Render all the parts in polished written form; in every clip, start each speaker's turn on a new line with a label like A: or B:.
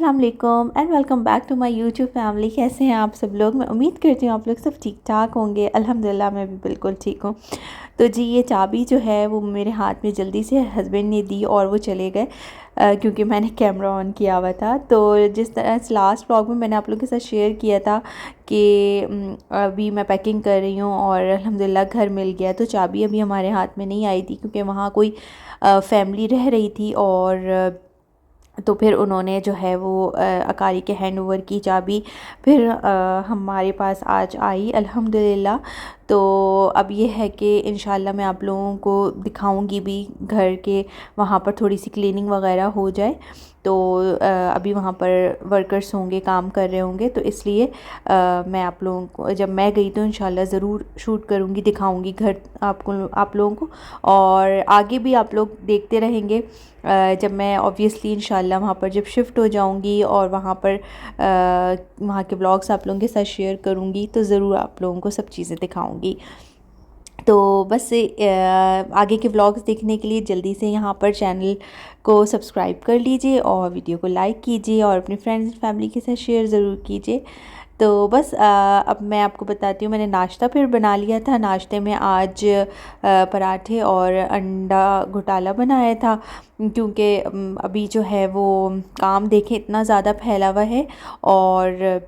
A: अस्सलाम वालेकुम and welcome back to my YouTube family. कैसे हैं आप सब लोग? मैं उम्मीद करती हूँ आप लोग सब ठीक ठाक होंगे। अल्हम्दुलिल्लाह मैं भी बिल्कुल ठीक हूँ। तो जी ये चाबी जो है वो मेरे हाथ में जल्दी से हस्बैंड ने दी और वो चले गए क्योंकि मैंने कैमरा ऑन किया हुआ था। तो जिस तरह से लास्ट व्लॉग में मैंने आप लोगों के साथ शेयर किया था कि अभी मैं पैकिंग कर रही हूँ और अल्हम्दुलिल्लाह घर मिल गया। तो चाबी अभी हमारे हाथ में नहीं आई थी क्योंकि वहाँ कोई फैमिली रह रही थी और तो फिर उन्होंने जो है वो अकारी के हैंड ओवर की चाबी फिर हमारे पास आज आई अल्हम्दुलिल्लाह। तो अब ये है कि इंशाल्लाह मैं आप लोगों को दिखाऊंगी भी घर के, वहाँ पर थोड़ी सी क्लीनिंग वगैरह हो जाए। तो अभी वहाँ पर वर्कर्स होंगे, काम कर रहे होंगे, तो इसलिए मैं आप लोगों को जब मैं गई तो इंशाल्लाह ज़रूर शूट करूँगी, दिखाऊंगी घर आप लोगों को। और आगे भी आप लोग देखते रहेंगे जब मैं ऑब्वियसली इंशाल्लाह वहाँ पर जब शिफ्ट हो जाऊँगी और वहाँ पर वहाँ के ब्लॉग्स आप लोगों के साथ शेयर करूँगी तो ज़रूर आप लोगों को सब चीज़ें दिखाऊँगी। तो बस आगे के व्लॉग्स देखने के लिए जल्दी से यहाँ पर चैनल को सब्सक्राइब कर लीजिए और वीडियो को लाइक कीजिए और अपने फ्रेंड्स फैमिली के साथ शेयर ज़रूर कीजिए। तो बस अब मैं आपको बताती हूँ, मैंने नाश्ता फिर बना लिया था। नाश्ते में आज पराठे और अंडा घोटाला बनाया था क्योंकि अभी जो है वो काम देखें इतना ज़्यादा फैला हुआ है। और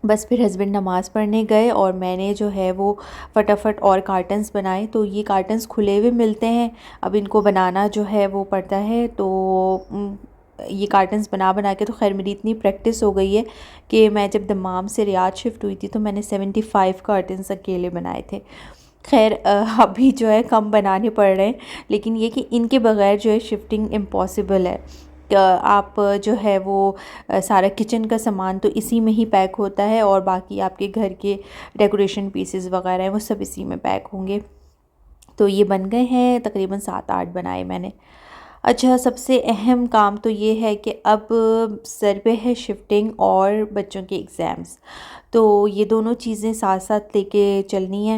A: बस फिर हस्बैंड नमाज़ पढ़ने गए और मैंने जो है वो फटाफट और कार्टन्स बनाए। तो ये कार्टन्स खुले हुए मिलते हैं, अब इनको बनाना जो है वो पड़ता है। तो ये कार्टन्स बना बना के तो खैर मेरी इतनी प्रैक्टिस हो गई है कि मैं जब दमाम से रियाद शिफ्ट हुई थी तो मैंने 75 कार्टन्स अकेले बनाए थे। खैर अभी जो है कम बनाने पड़ रहे हैं, लेकिन ये कि इनके बग़ैर जो है शिफ्टिंग इम्पॉसिबल है। आप जो है वो सारा किचन का सामान तो इसी में ही पैक होता है और बाकी आपके घर के डेकोरेशन पीसेस वगैरह हैं वो सब इसी में पैक होंगे। तो ये बन गए हैं, तकरीबन 7-8 बनाए मैंने। अच्छा, सबसे अहम काम तो ये है कि अब सर पे है शिफ्टिंग और बच्चों के एग्ज़ाम्स, तो ये दोनों चीज़ें साथ साथ लेके चलनी है।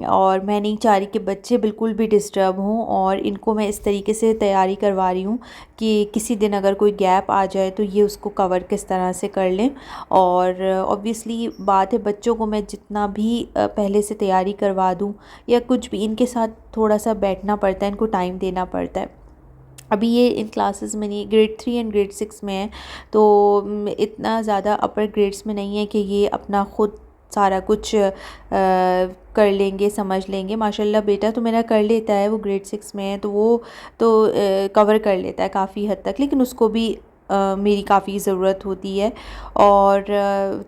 A: और मैं नहीं चाह रही कि बच्चे बिल्कुल भी डिस्टर्ब हों और इनको मैं इस तरीके से तैयारी करवा रही हूँ कि किसी दिन अगर कोई गैप आ जाए तो ये उसको कवर किस तरह से कर लें। और ऑब्वियसली बात है, बच्चों को मैं जितना भी पहले से तैयारी करवा दूँ या कुछ भी, इनके साथ थोड़ा सा बैठना पड़ता है, इनको टाइम देना पड़ता है। अभी ये इन क्लासेस में नहीं, ग्रेड 3 एंड ग्रेड 6 में है, तो इतना ज़्यादा अपर ग्रेड्स में नहीं है कि ये अपना ख़ुद सारा कुछ कर लेंगे, समझ लेंगे। माशाल्लाह बेटा तो मेरा कर लेता है, वो ग्रेड 6 में है तो वो तो कवर कर लेता है काफ़ी हद तक, लेकिन उसको भी मेरी काफ़ी ज़रूरत होती है। और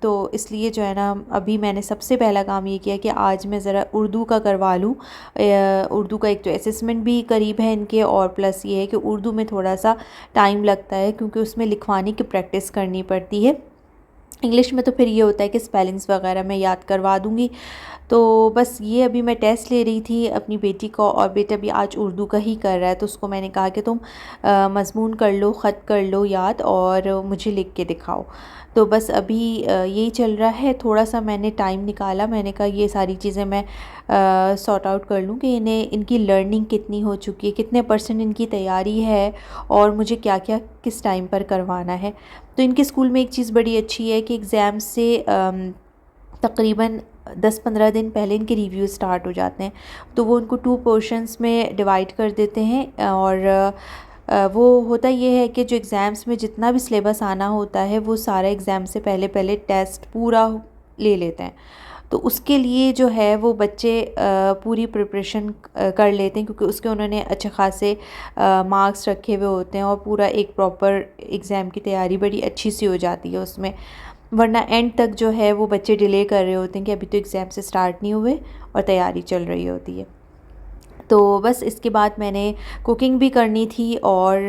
A: तो इसलिए जो है ना, अभी मैंने सबसे पहला काम ये किया कि आज मैं ज़रा उर्दू का करवा लूँ। उर्दू का एक तो असेसमेंट भी करीब है इनके, और प्लस ये है कि उर्दू में थोड़ा सा टाइम लगता है क्योंकि उसमें लिखवाने की प्रैक्टिस करनी पड़ती है। इंग्लिश में तो फिर ये होता है कि स्पेलिंग्स वगैरह मैं याद करवा दूँगी। तो बस ये अभी मैं टेस्ट ले रही थी अपनी बेटी को, और बेटा भी आज उर्दू का ही कर रहा है, तो उसको मैंने कहा कि तुम मज़मून कर लो, ख़त कर लो याद और मुझे लिख के दिखाओ। तो बस अभी यही चल रहा है। थोड़ा सा मैंने टाइम निकाला, मैंने कहा ये सारी चीज़ें मैं सॉर्ट आउट कर लूँ कि इन्हें इनकी लर्निंग कितनी हो चुकी है, कितने % इनकी तैयारी है और मुझे क्या क्या किस टाइम पर करवाना है। तो इनके स्कूल में एक चीज़ बड़ी अच्छी है कि एग्ज़ाम से तकरीबन 10-15 दिन पहले इनके रिव्यू स्टार्ट हो जाते हैं। तो वो उनको 2 पोर्शंस में डिवाइड कर देते हैं और वो होता ये है कि जो एग्ज़ाम्स में जितना भी सिलेबस आना होता है वो सारा एग्ज़ाम से पहले पहले टेस्ट पूरा ले लेते हैं। तो उसके लिए जो है वो बच्चे पूरी प्रिपरेशन कर लेते हैं क्योंकि उसके उन्होंने अच्छे खासे मार्क्स रखे हुए होते हैं और पूरा एक प्रॉपर एग्ज़ाम की तैयारी बड़ी अच्छी सी हो जाती है उसमें। वरना एंड तक जो है वो बच्चे डिले कर रहे होते हैं कि अभी तो एग्ज़ाम से स्टार्ट नहीं हुए और तैयारी चल रही होती है। तो बस इसके बाद मैंने कुकिंग भी करनी थी और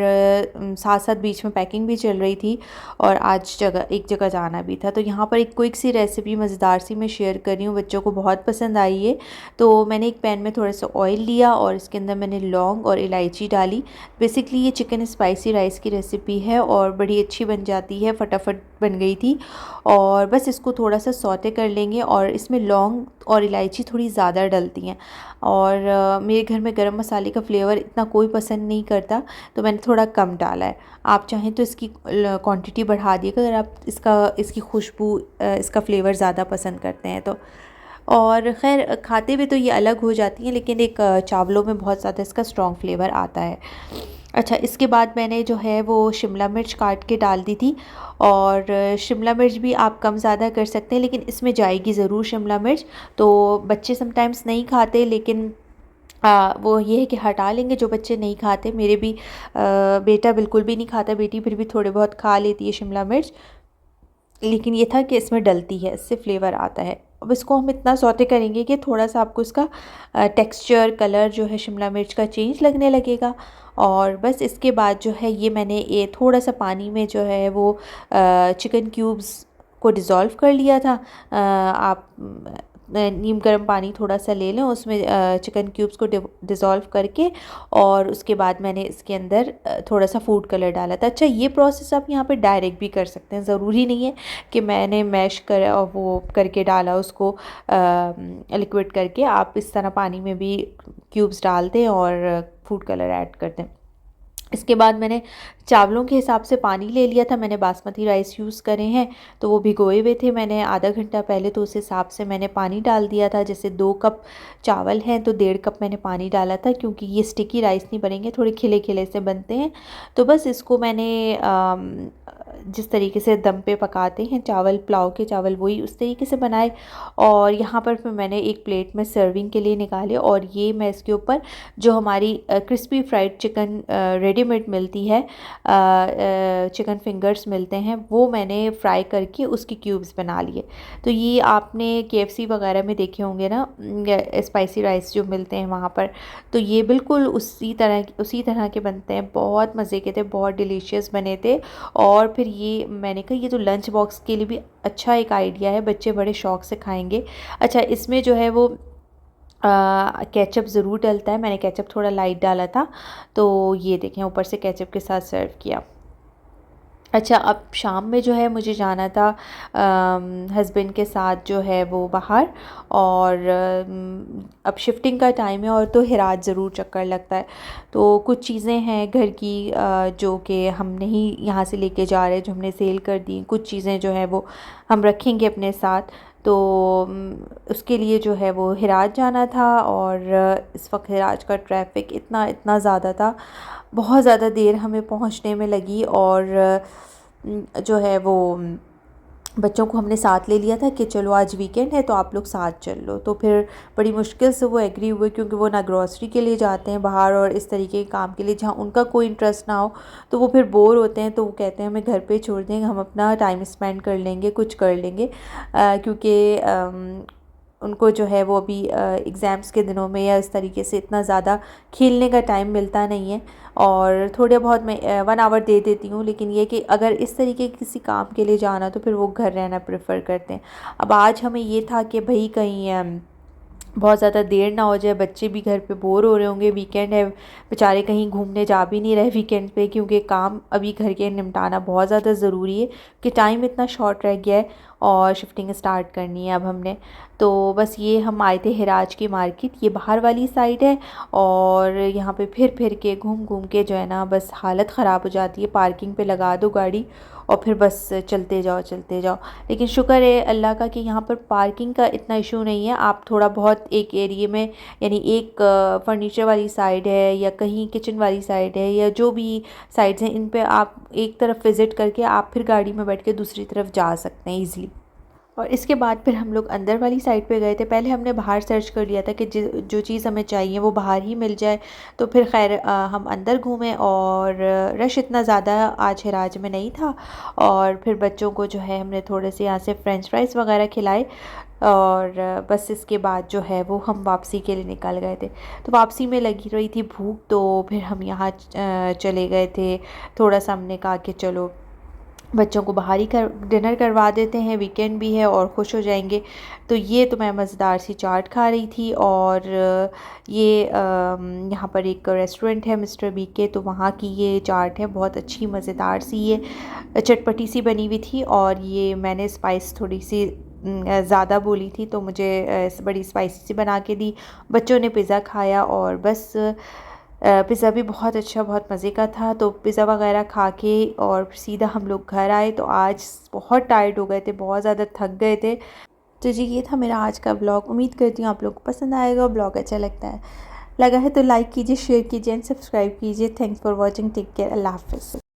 A: साथ साथ बीच में पैकिंग भी चल रही थी और आज एक जगह जाना भी था। तो यहाँ पर एक क्विक सी रेसिपी मज़ेदार सी मैं शेयर कर रही हूँ, बच्चों को बहुत पसंद आई है। तो मैंने एक पैन में थोड़ा सा ऑयल लिया और इसके अंदर मैंने लौंग और इलायची डाली। बेसिकली ये चिकन स्पाइसी राइस की रेसिपी है और बड़ी अच्छी बन जाती है, फटाफट बन गई थी। और बस इसको थोड़ा सा सौते कर लेंगे और इसमें लौंग और इलायची थोड़ी ज़्यादा डलती हैं। और मेरे घर में गरम मसाले का फ्लेवर इतना कोई पसंद नहीं करता, तो मैंने थोड़ा कम डाला है। आप चाहें तो इसकी क्वांटिटी बढ़ा दिएगा अगर आप इसकी खुशबू इसका फ्लेवर ज़्यादा पसंद करते हैं तो। और ख़ैर खाते हुए तो ये अलग हो जाती हैं, लेकिन एक चावलों में बहुत ज़्यादा इसका स्ट्रॉन्ग फ्लेवर आता है। अच्छा, इसके बाद मैंने जो है वो शिमला मिर्च काट के डाल दी थी। और शिमला मिर्च भी आप कम ज़्यादा कर सकते हैं, लेकिन इसमें जाएगी ज़रूर शिमला मिर्च। तो बच्चे समटाइम्स नहीं खाते, लेकिन वो ये है कि हटा लेंगे जो बच्चे नहीं खाते। मेरे भी बेटा बिल्कुल भी नहीं खाता, बेटी फिर भी थोड़े बहुत खा लेती है शिमला मिर्च, लेकिन ये था कि इसमें डलती है, इससे फ्लेवर आता है। अब इसको हम इतना सौते करेंगे कि थोड़ा सा आपको इसका टेक्सचर, कलर जो है शिमला मिर्च का चेंज लगने लगेगा। और बस इसके बाद जो है ये मैंने ये थोड़ा सा पानी में जो है वो चिकन क्यूब्स को डिज़ोल्व कर लिया था। आप नीम गर्म पानी थोड़ा सा ले लें, उसमें चिकन क्यूब्स को डिज़ोल्व करके, और उसके बाद मैंने इसके अंदर थोड़ा सा फूड कलर डाला था। अच्छा, ये प्रोसेस आप यहाँ पे डायरेक्ट भी कर सकते हैं, ज़रूरी नहीं है कि मैंने मैश कर वो करके डाला उसको लिक्विड करके। आप इस तरह पानी में भी क्यूब्स डाल दें और फूड कलर ऐड कर दें। इसके बाद मैंने चावलों के हिसाब से पानी ले लिया था। मैंने बासमती राइस यूज़ करे हैं, तो वो भिगोए हुए थे मैंने आधा घंटा पहले, तो उस हिसाब से मैंने पानी डाल दिया था। जैसे 2 कप चावल हैं तो 1.5 कप मैंने पानी डाला था, क्योंकि ये स्टिकी राइस नहीं बनेंगे, थोड़े खिले खिले से बनते हैं। तो बस इसको मैंने जिस तरीके से दम पे पकाते हैं चावल, पुलाव के चावल, वही उस तरीके से बनाए। और यहाँ पर फिर मैंने एक प्लेट में सर्विंग के लिए निकाले, और ये मैं इसके ऊपर जो हमारी क्रिस्पी फ्राइड चिकन रेडीमेड मिलती है, चिकन फिंगर्स मिलते हैं, वो मैंने फ्राई करके उसकी क्यूब्स बना लिए। तो ये आपने KFC वगैरह में देखे होंगे ना, स्पाइसी राइस जो मिलते हैं वहाँ पर, तो ये बिल्कुल उसी तरह के बनते हैं। बहुत मज़े के थे, बहुत डिलीशियस बने थे। और फिर ये मैंने कहा ये तो लंच बॉक्स के लिए भी अच्छा एक आइडिया है, बच्चे बड़े शौक़ से खाएंगे। अच्छा, इसमें जो है वो केचप ज़रूर डलता है, मैंने केचप थोड़ा लाइट डाला था, तो ये देखें ऊपर से केचप के साथ सर्व किया। अच्छा, अब शाम में जो है मुझे जाना था हस्बैंड के साथ जो है वो बाहर। और अब शिफ्टिंग का टाइम है और तो हिराज ज़रूर चक्कर लगता है। तो कुछ चीज़ें हैं घर की जो कि हम नहीं यहाँ से लेके जा रहे, जो हमने सेल कर दी। कुछ चीज़ें जो है वो हम रखेंगे अपने साथ, तो उसके लिए जो है वो हिराज जाना था। और इस वक्त हिराज का ट्रैफिक इतना ज़्यादा था, बहुत ज़्यादा देर हमें पहुंचने में लगी। और जो है वो बच्चों को हमने साथ ले लिया था कि चलो आज वीकेंड है तो आप लोग साथ चल लो। तो फिर बड़ी मुश्किल से वो एग्री हुए, क्योंकि वो ना ग्रॉसरी के लिए जाते हैं बाहर और इस तरीके के काम के लिए जहाँ उनका कोई इंटरेस्ट ना हो, तो वो फिर बोर होते हैं। तो वो कहते हैं हमें घर पे छोड़ देंगे, हम अपना टाइम स्पेंड कर लेंगे, कुछ कर लेंगे, क्योंकि उनको जो है वो अभी एग्ज़ाम्स के दिनों में या इस तरीके से इतना ज़्यादा खेलने का टाइम मिलता नहीं है। और थोड़े बहुत मैं 1 आवर दे देती हूँ, लेकिन ये कि अगर इस तरीके के किसी काम के लिए जाना तो फिर वो घर रहना प्रेफर करते हैं। अब आज हमें ये था कि भाई कहीं बहुत ज़्यादा देर ना हो जाए, बच्चे भी घर पे बोर हो रहे होंगे, वीकेंड है, बेचारे कहीं घूमने जा भी नहीं रहे वीकेंड पे, क्योंकि काम अभी घर के निपटाना बहुत ज़्यादा ज़रूरी है कि टाइम इतना शॉर्ट रह गया है और शिफ्टिंग स्टार्ट करनी है अब हमने। तो बस ये हम आए थे हिराज की मार्केट, ये बाहर वाली साइड है, और यहाँ पे फिर के घूम के जो है ना बस हालत ख़राब हो जाती है। पार्किंग पे लगा दो गाड़ी और फिर बस चलते जाओ। लेकिन शुक्र है अल्लाह का कि यहाँ पर पार्किंग का इतना इशू नहीं है। आप थोड़ा बहुत एक एरिए में, यानी एक फर्नीचर वाली साइड है या कहीं किचन वाली साइड है या जो भी साइड्स हैं, इन पे आप एक तरफ विज़िट करके आप फिर गाड़ी में बैठ के दूसरी तरफ जा सकते हैं ईज़िली। और इसके बाद फिर हम लोग अंदर वाली साइड पे गए थे। पहले हमने बाहर सर्च कर लिया था कि जो चीज़ हमें चाहिए वो बाहर ही मिल जाए। तो फिर खैर हम अंदर घूमे और रश इतना ज़्यादा आज हिराज में नहीं था। और फिर बच्चों को जो है हमने थोड़े से यहाँ से फ्रेंच फ्राइज़ वगैरह खिलाए। और बस इसके बाद जो है वो हम वापसी के लिए निकल गए थे। तो वापसी में लगी रही थी भूख, तो फिर हम यहाँ चले गए थे। थोड़ा सा हमने कहा कि चलो बच्चों को बाहर ही डिनर करवा देते हैं, वीकेंड भी है और खुश हो जाएंगे। तो ये तो मैं मज़ेदार सी चाट खा रही थी। और ये यहाँ पर एक रेस्टोरेंट है मिस्टर बीके, तो वहाँ की ये चाट है बहुत अच्छी मज़ेदार सी, ये चटपटी सी बनी हुई थी। और ये मैंने स्पाइस थोड़ी सी ज़्यादा बोली थी, तो मुझे बड़ी स्पाइसी सी बना के दी। बच्चों ने पिज़्ज़ा खाया और बस पिज़्ज़ा भी बहुत अच्छा, बहुत मज़े का था। तो पिज़्ज़ा वगैरह खा के और सीधा हम लोग घर आए। तो आज बहुत टायर्ड हो गए थे, बहुत ज़्यादा थक गए थे। तो जी ये था मेरा आज का ब्लॉग। उम्मीद करती हूँ आप लोग को पसंद आएगा, ब्लॉग अच्छा लगता है लगा है तो लाइक कीजिए, शेयर कीजिए एंड सब्सक्राइब कीजिए। Thanks for watching, take care, Allah हाफ़िज़।